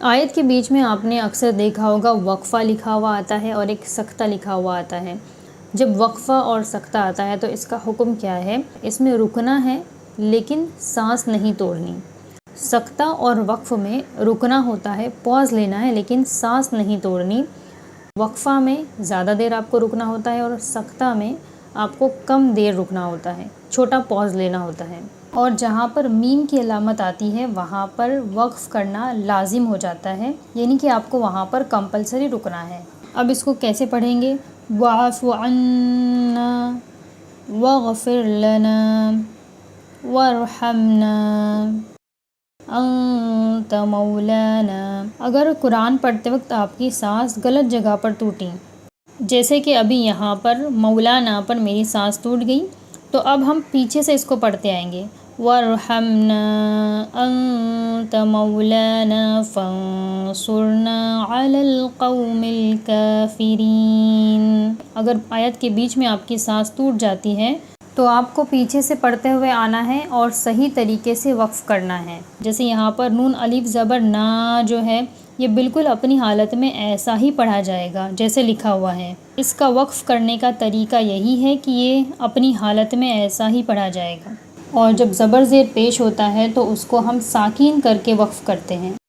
آیت کے بیچ میں آپ نے اکثر دیکھا ہوگا وقفہ لکھا ہوا آتا ہے اور ایک سکتہ لکھا ہوا آتا ہے۔ جب وقفہ اور سکتہ آتا ہے تو اس کا حکم کیا ہے؟ اس میں رکنا ہے لیکن سانس نہیں توڑنی۔ سکتہ اور وقف میں رکنا ہوتا ہے، پاز لینا ہے لیکن سانس نہیں توڑنی۔ وقفہ میں زیادہ دیر آپ کو رکنا ہوتا ہے اور سکتہ میں آپ کو کم دیر رکنا ہوتا ہے، چھوٹا پاز لینا ہوتا ہے۔ اور جہاں پر میم کی علامت آتی ہے وہاں پر وقف کرنا لازم ہو جاتا ہے، یعنی کہ آپ کو وہاں پر کمپلسری رکنا ہے۔ اب اس کو کیسے پڑھیں گے؟ وَاعْفُ عَنَّا وَاغْفِرْ لَنَا وَارْحَمْنَا أَنْتَ مَوْلَانَا۔ اگر قرآن پڑھتے وقت آپ کی سانس غلط جگہ پر ٹوٹی، جیسے کہ ابھی یہاں پر مولانا پر میری سانس ٹوٹ گئی، تو اب ہم پیچھے سے اس کو پڑھتے آئیں گے، وَارْحَمْنَا أَنْتَ مَوْلَانَا فَانْصُرْنَا عَلَى الْقَوْمِ الْكَافِرِينَ۔ اگر آیت کے بیچ میں آپ کی سانس ٹوٹ جاتی ہے تو آپ کو پیچھے سے پڑھتے ہوئے آنا ہے اور صحیح طریقے سے وقف کرنا ہے۔ جیسے یہاں پر نون الف زبر نا جو ہے یہ بالکل اپنی حالت میں ایسا ہی پڑھا جائے گا جیسے لکھا ہوا ہے۔ اس کا وقف کرنے کا طریقہ یہی ہے کہ یہ اپنی حالت میں ایسا ہی پڑھا جائے گا، اور جب زبر زیر پیش ہوتا ہے تو اس کو ہم ساکین کر کے وقف کرتے ہیں۔